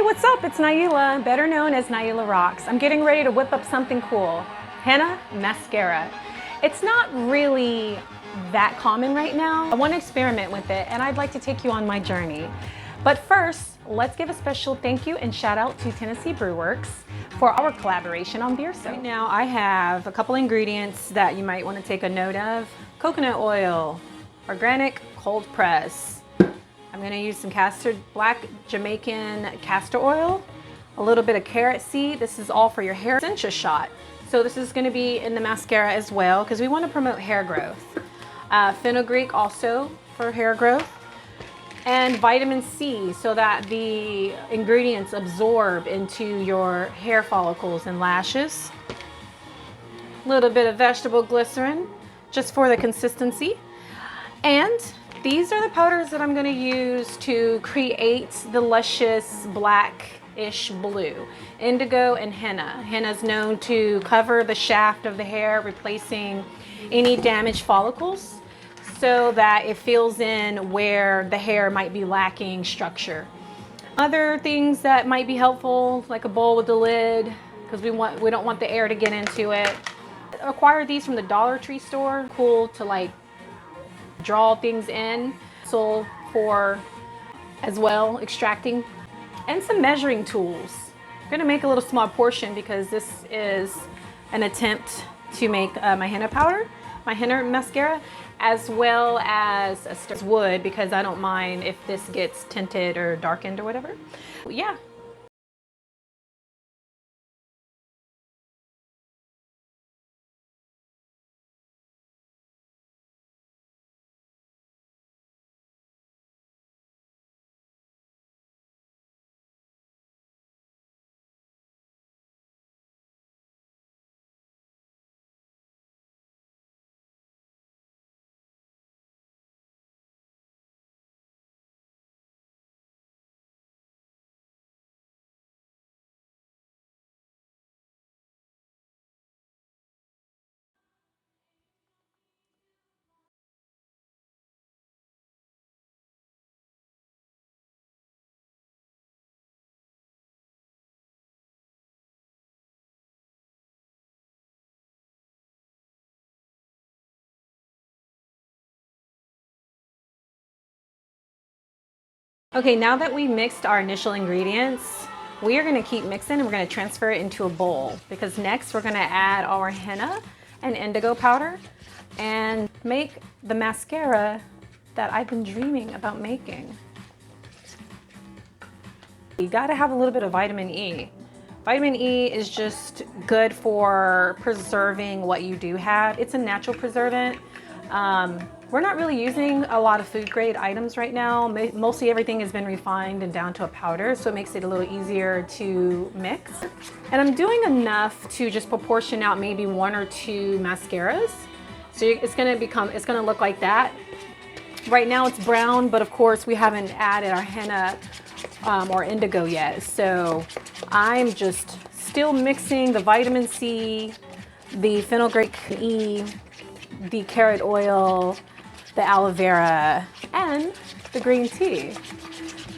what's up? It's Naila, better known as Naila Rocks. I'm getting ready to whip up something cool. Henna Mascara. It's not really that common right now. I want to experiment with it and I'd like to take you on my journey. But first, let's give a special thank you and shout out to Tennessee Brew Works for our collaboration on beer soap. Right now I have a couple ingredients that you might want to take a note of. Coconut oil, organic cold press. I'm going to use some black Jamaican castor oil, a little bit of carrot seed. This is all for your hair. Sencha shot. So this is going to be in the mascara as well because we want to promote hair growth. Fenugreek also for hair growth. And vitamin C so that the ingredients absorb into your hair follicles and lashes. A little bit of vegetable glycerin just for the consistency. And these are the powders that I'm going to use to create the luscious blackish blue. Indigo and henna. Henna is known to cover the shaft of the hair, replacing any damaged follicles so that it fills in where the hair might be lacking structure. Other things that might be helpful, like a bowl with a lid, because we don't want the air to get into it. Acquire these from the Dollar Tree store. Cool to like draw things in, so for as well extracting, and some measuring tools. I'm gonna make a little small portion because this is an attempt to make my henna powder, my henna mascara, as well as a wood because I don't mind if this gets tinted or darkened or whatever. Yeah. Okay, now that we mixed our initial ingredients, we are gonna keep mixing and we're gonna transfer it into a bowl because next we're gonna add our henna and indigo powder and make the mascara that I've been dreaming about making. You gotta have a little bit of vitamin E. Vitamin E is just good for preserving what you do have. It's a natural preservant. We're not really using a lot of food grade items right now. Mostly everything has been refined and down to a powder, so it makes it a little easier to mix. And I'm doing enough to just proportion out maybe 1 or 2 mascaras. So it's gonna look like that. Right now it's brown, but of course we haven't added our henna or indigo yet. So I'm just still mixing the vitamin C, the fenugreek E, the carrot oil, the aloe vera, and the green tea,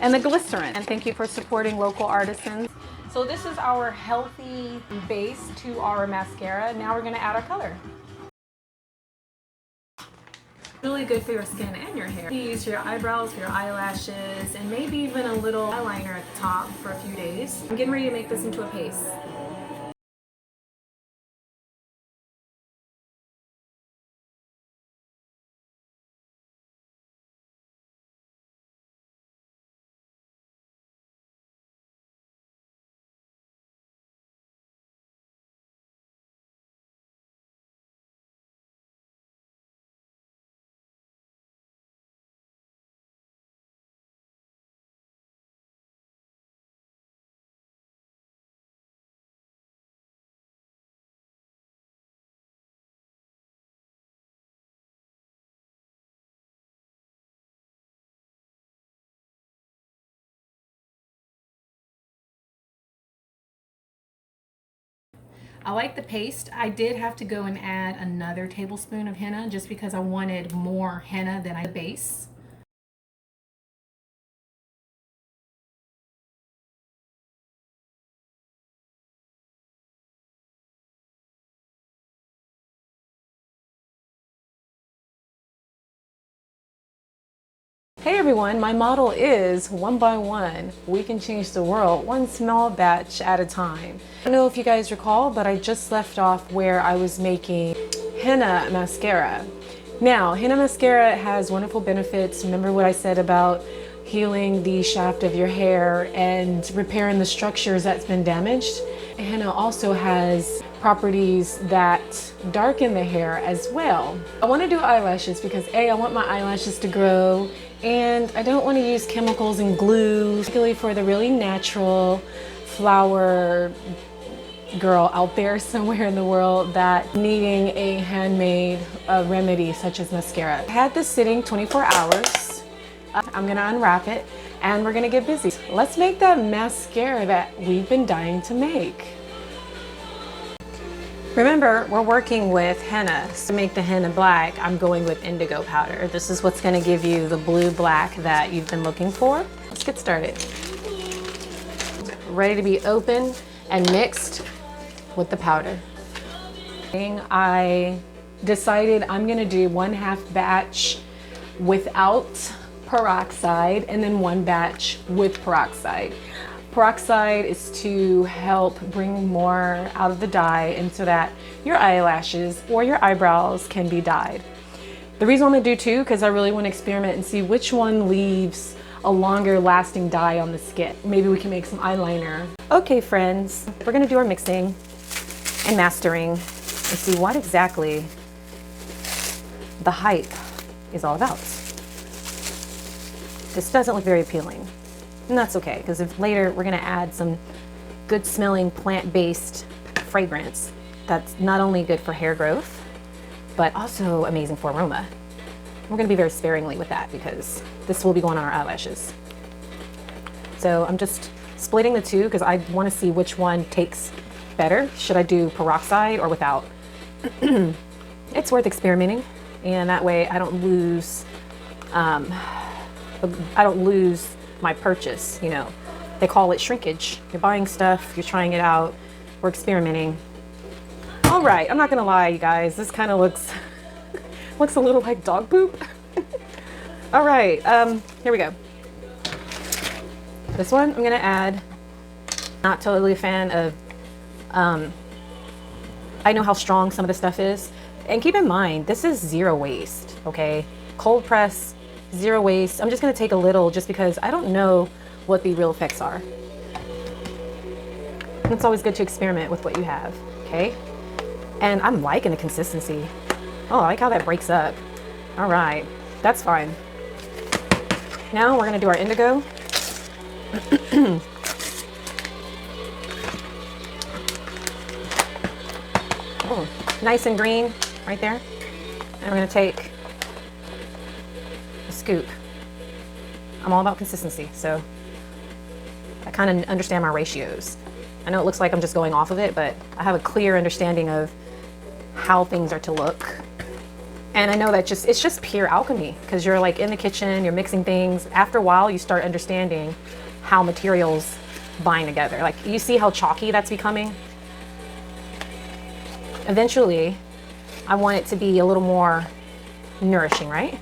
and the glycerin. And thank you for supporting local artisans. So this is our healthy base to our mascara. Now we're gonna add our color. Really good for your skin and your hair. You use for your eyebrows, for your eyelashes, and maybe even a little eyeliner at the top for a few days. I'm getting ready to make this into a paste. I like the paste. I did have to go and add another tablespoon of henna just because I wanted more henna than I base. Hey everyone, my motto is one by one, we can change the world one small batch at a time. I don't know if you guys recall, but I just left off where I was making Henna Mascara. Now, Henna Mascara has wonderful benefits. Remember what I said about healing the shaft of your hair and repairing the structures that's been damaged? Henna also has properties that darken the hair as well. I want to do eyelashes because I want my eyelashes to grow, and I don't want to use chemicals and glue, particularly for the really natural flower girl out there somewhere in the world that needing a handmade remedy such as mascara. I had this sitting 24 hours. I'm gonna unwrap it and we're gonna get busy. Let's make that mascara that we've been dying to make. Remember, we're working with henna. To make the henna black, I'm going with indigo powder. This is what's gonna give you the blue-black that you've been looking for. Let's get started. Ready to be opened and mixed with the powder. I decided I'm gonna do 1/2 batch without peroxide and then 1 batch with peroxide. Peroxide is to help bring more out of the dye and so that your eyelashes or your eyebrows can be dyed. The reason I'm gonna do 2 because I really want to experiment and see which one leaves a longer lasting dye on the skin. Maybe we can make some eyeliner. Okay friends, we're gonna do our mixing and mastering and see what exactly the hype is all about. This doesn't look very appealing. And that's okay, because if later we're gonna add some good smelling plant-based fragrance that's not only good for hair growth, but also amazing for aroma. We're gonna be very sparingly with that because this will be going on our eyelashes. So I'm just splitting the 2 because I wanna see which one takes better. Should I do peroxide or without? It's worth experimenting, and that way I don't lose my purchase, you know. They call it shrinkage. You're buying stuff, you're trying it out, we're experimenting. All right, I'm not gonna lie, you guys, this kind of looks a little like dog poop. All right, here we go. This one I'm gonna add, not totally a fan of, I know how strong some of the stuff is. And keep in mind, this is 0 waste, okay? Cold press, 0 waste. I'm just gonna take a little just because I don't know what the real effects are. And it's always good to experiment with what you have, okay? And I'm liking the consistency. Oh, I like how that breaks up. All right, that's fine. Now we're gonna do our indigo. Oh, nice and green right there. And we're gonna take scoop. I'm all about consistency, so I kind of understand my ratios. I know it looks like I'm just going off of it, but I have a clear understanding of how things are to look. And I know that it's just pure alchemy because you're like in the kitchen, you're mixing things. After a while, you start understanding how materials bind together. Like you see how chalky that's becoming? Eventually, I want it to be a little more nourishing, right?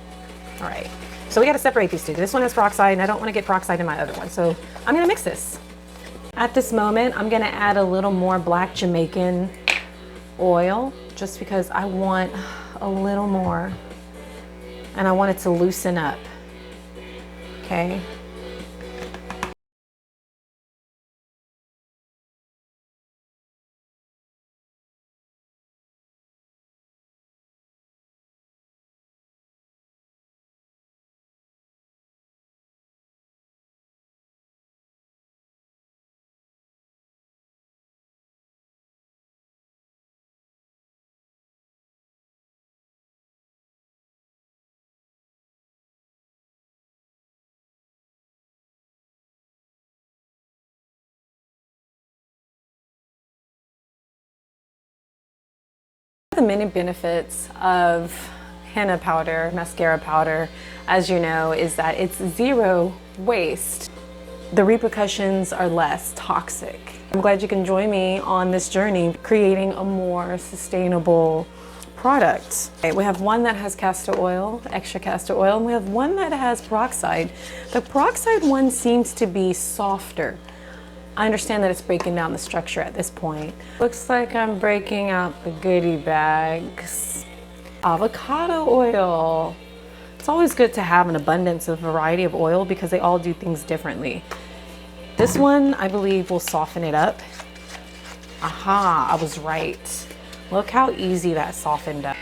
All right. So we got to separate these 2. This one has peroxide and I don't want to get peroxide in my other one. So I'm going to mix this. At this moment, I'm going to add a little more black Jamaican oil just because I want a little more and I want it to loosen up. Okay. The many benefits of henna powder, mascara powder, as you know, is that it's 0 waste. The repercussions are less toxic. I'm glad you can join me on this journey, creating a more sustainable product. Okay, we have one that has castor oil, extra castor oil, and we have one that has peroxide. The peroxide one seems to be softer. I understand that it's breaking down the structure at this point. Looks like I'm breaking out the goodie bags. Avocado oil. It's always good to have an abundance of variety of oil because they all do things differently. This one, I believe, will soften it up. Aha, I was right. Look how easy that softened up.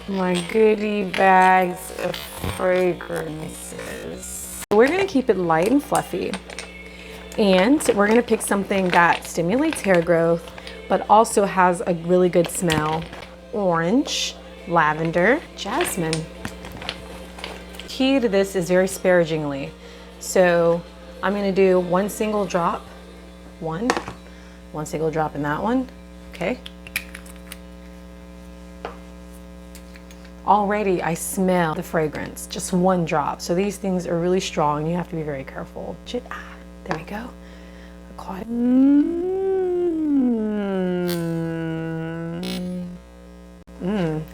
My goodie bags of fragrances. We're gonna keep it light and fluffy. And we're gonna pick something that stimulates hair growth, but also has a really good smell. Orange, lavender, jasmine. Key to this is very sparingly. So I'm gonna do one single drop, one single drop in that one, okay? Already I smell the fragrance, just one drop. So these things are really strong. You have to be very careful. There we go. I caught it.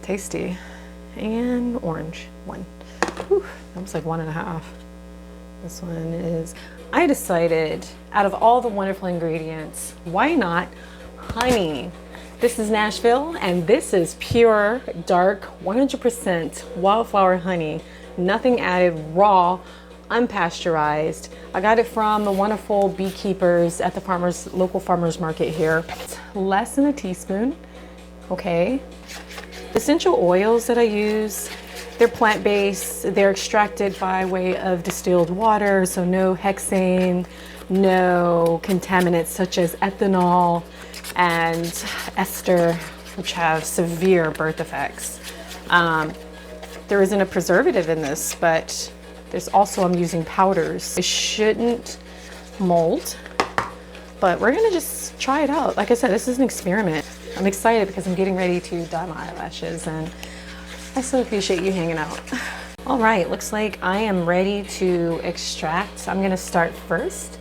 Tasty. And orange, one. Whew, that was like 1.5. This one is, I decided out of all the wonderful ingredients, why not honey? This is Nashville and this is pure, dark, 100% wildflower honey. Nothing added, raw, unpasteurized. I got it from the wonderful beekeepers at the local farmers market here. It's less than a teaspoon, okay? Essential oils that I use, they're plant-based, they're extracted by way of distilled water, so no hexane, no contaminants such as ethanol and ester, which have severe birth effects. There isn't a preservative in this, but there's also, I'm using powders. It shouldn't mold, but we're gonna just try it out. Like I said, this is an experiment. I'm excited because I'm getting ready to dye my eyelashes and I so appreciate you hanging out. All right, looks like I am ready to extract. I'm gonna start first.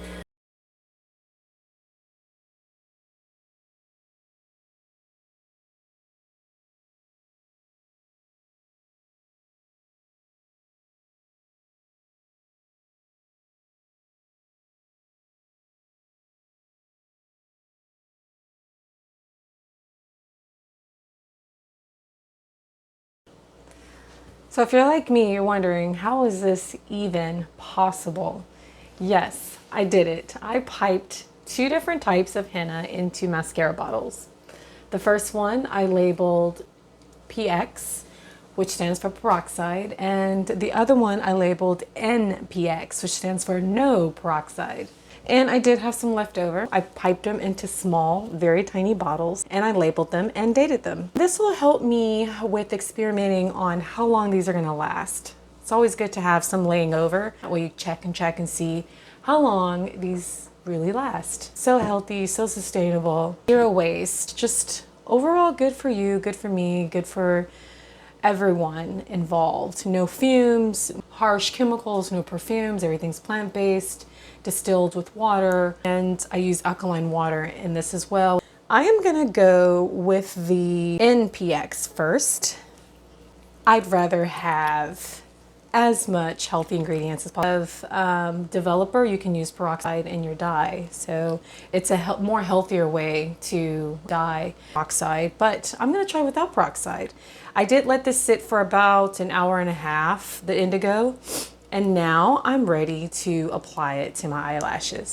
So if you're like me, you're wondering, how is this even possible? Yes, I did it. I piped 2 different types of henna into mascara bottles. The first one I labeled PX, which stands for peroxide, and the other one I labeled NPX, which stands for no peroxide. And I did have some left over. I piped them into small, very tiny bottles, and I labeled them and dated them. This will help me with experimenting on how long these are gonna last. It's always good to have some laying over. That way you check and see how long these really last. So healthy, so sustainable, 0 waste. Just overall good for you, good for me, good for everyone involved. No fumes, harsh chemicals, no perfumes, everything's plant-based, distilled with water, and I use alkaline water in this as well. I am gonna go with the NPX first. I'd rather have as much healthy ingredients as possible. Developer, you can use peroxide in your dye, so it's a more healthier way to dye peroxide, but I'm gonna try without peroxide. I did let this sit for about 1.5 hours, the indigo, and now I'm ready to apply it to my eyelashes.